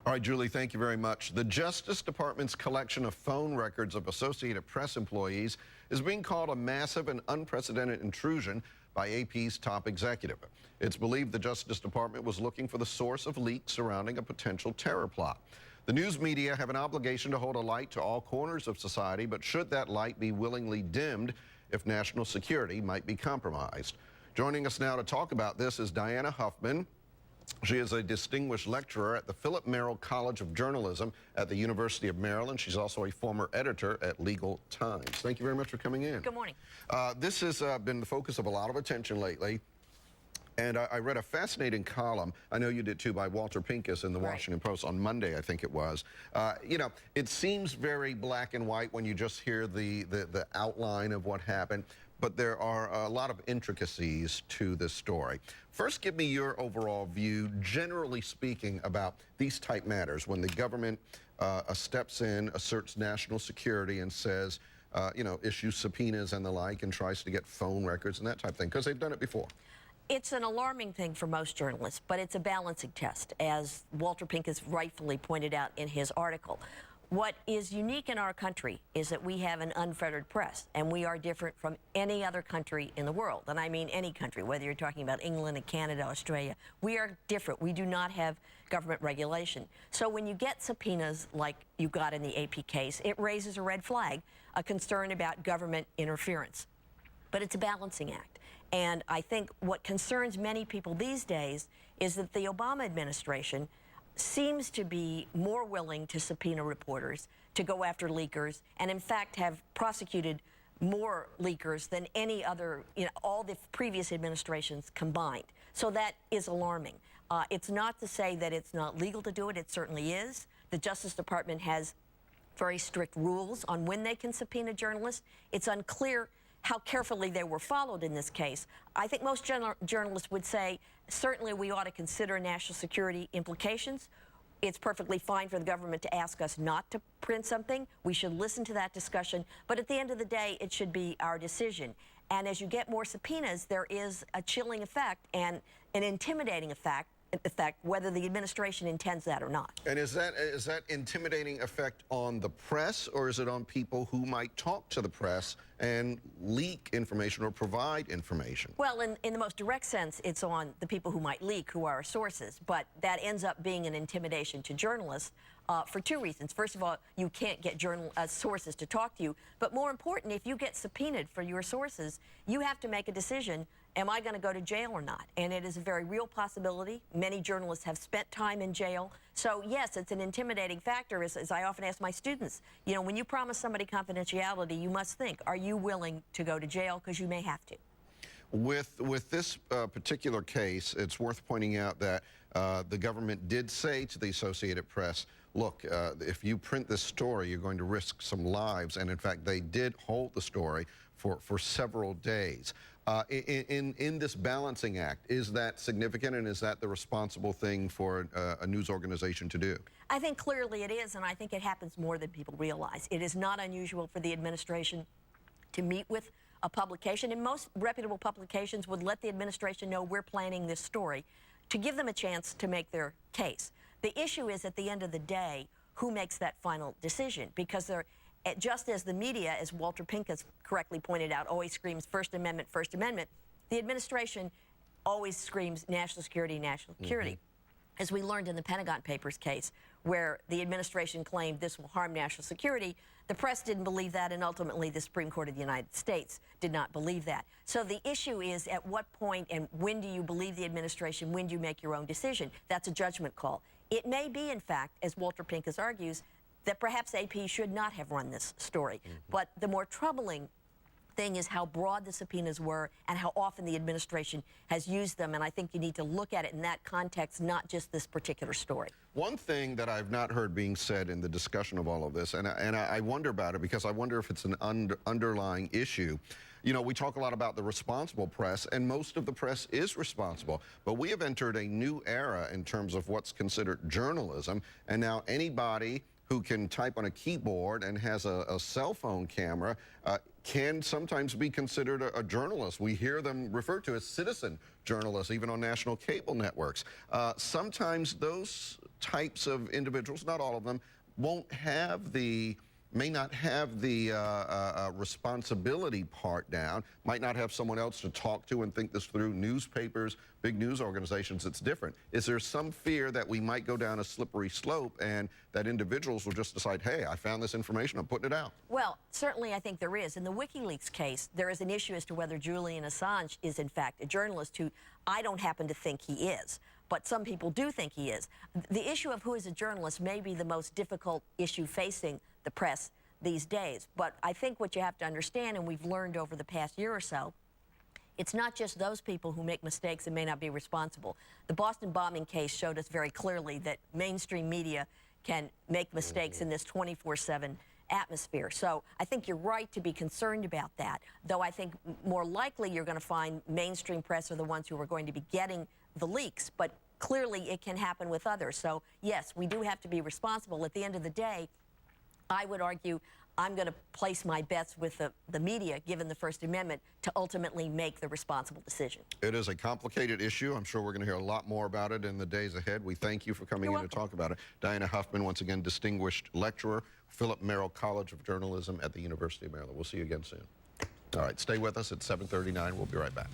All right, Julie, thank you very much. The Justice Department's collection of phone records of Associated Press employees is being called a massive and unprecedented intrusion by AP's top executive. It's believed the Justice Department was looking for the source of leaks surrounding a potential terror plot. The news media have an obligation to hold a light to all corners of society, but should that light be willingly dimmed if national security might be compromised? Joining us now to talk about this is Diana Huffman. She is a distinguished lecturer at the Philip Merrill College of Journalism at the University of Maryland. She's also a former editor at Legal Times. Thank you very much for coming in. Good morning. This has been the focus of a lot of attention lately. And I read a fascinating column, I know you did too, by Walter Pincus in the Washington Post on Monday, I think it was. You know, it seems very black and white when you just hear the outline of what happened, but there are a lot of intricacies to this story. First, give me your overall view, generally speaking, about these type matters, when the government steps in, asserts national security, and says, you know, issues subpoenas and the like, and tries to get phone records and that type of thing, because they've done it before. It's an alarming thing for most journalists, but it's a balancing test, as Walter Pincus rightfully pointed out in his article. What is unique in our country is that we have an unfettered press, and we are different from any other country in the world. And I mean any country, whether you're talking about England, Canada, Australia. We are different. We do not have government regulation. So when you get subpoenas like you got in the AP case, it raises a red flag, a concern about government interference. But it's a balancing act. And I think what concerns many people these days is that the Obama administration seems to be more willing to subpoena reporters, to go after leakers, and in fact have prosecuted more leakers than any other, all the previous administrations combined. So that is alarming. It's not to say that it's not legal to do it. It certainly is. The Justice Department has very strict rules on when they can subpoena journalists. It's unclear how carefully they were followed in this case. I think most journalists would say, certainly we ought to consider national security implications. It's perfectly fine for the government to ask us not to print something. We should listen to that discussion. But at the end of the day, it should be our decision. And as you get more subpoenas, there is a chilling effect and an intimidating effect, whether the administration intends that or not. And is that intimidating effect on the press, or is it on people who might talk to the press and leak information or provide information? Well, in the most direct sense, it's on the people who might leak, who are our sources. But that ends up being an intimidation to journalists for two reasons. First of all, you can't get sources to talk to you. But more important, if you get subpoenaed for your sources, you have to make a decision. Am I going to go to jail or not? And it is a very real possibility. Many journalists have spent time in jail. So yes, it's an intimidating factor, as I often ask my students. You know, when you promise somebody confidentiality, you must think, are you willing to go to jail? Because you may have to. With this particular case, it's worth pointing out that the government did say to the Associated Press, look, if you print this story, you're going to risk some lives. And in fact, they did hold the story for several days. In this balancing act, is that significant, and is that the responsible thing for a news organization to do? I think clearly it is, and I think it happens more than people realize. It is not unusual for the administration to meet with a publication, and most reputable publications would let the administration know we're planning this story to give them a chance to make their case. The issue is, at the end of the day, who makes that final decision, because they're just as the media, as Walter Pincus correctly pointed out, always screams First Amendment, the administration always screams national security, national security. As we learned in the Pentagon Papers case, where the administration claimed this will harm national security, the press didn't believe that, and ultimately the Supreme Court of the United States did not believe that. So the issue is, at what point and when do you believe the administration, when do you make your own decision? That's a judgment call. It may be, in fact, as Walter Pincus argues, that perhaps AP should not have run this story. But the more troubling thing is how broad the subpoenas were and how often the administration has used them. And I think you need to look at it in that context, not just this particular story. One thing that I've not heard being said in the discussion of all of this, and I wonder about it because I wonder if it's an underlying issue. You know, we talk a lot about the responsible press, and most of the press is responsible. But we have entered a new era in terms of what's considered journalism, and now anybody who can type on a keyboard and has a cell phone camera can sometimes be considered a journalist. We hear them referred to as citizen journalists, even on national cable networks. Sometimes those types of individuals, not all of them, may not have the responsibility part down, might not have someone else to talk to and think this through. Newspapers, big news organizations, it's different. Is there some fear that we might go down a slippery slope and that individuals will just decide, hey, I found this information, I'm putting it out? Well, certainly I think there is. In the WikiLeaks case, there is an issue as to whether Julian Assange is in fact a journalist who I don't happen to think he is, but some people do think he is. The issue of who is a journalist may be the most difficult issue facing the press these days. But I think what you have to understand, and we've learned over the past year or so, it's not just those people who make mistakes and may not be responsible. The Boston bombing case showed us very clearly that mainstream media can make mistakes in this 24/7 atmosphere. So I think you're right to be concerned about that, though I think more likely you're going to find mainstream press are the ones who are going to be getting the leaks, but clearly it can happen with others. So yes, we do have to be responsible. At the end of the day, I would argue I'm going to place my bets with the media, given the First Amendment, to ultimately make the responsible decision. It is a complicated issue. I'm sure we're going to hear a lot more about it in the days ahead. We thank you for coming in to talk about it. Diana Huffman, once again, distinguished lecturer, Philip Merrill College of Journalism at the University of Maryland. We'll see you again soon. All right, stay with us at 7:39. We'll be right back.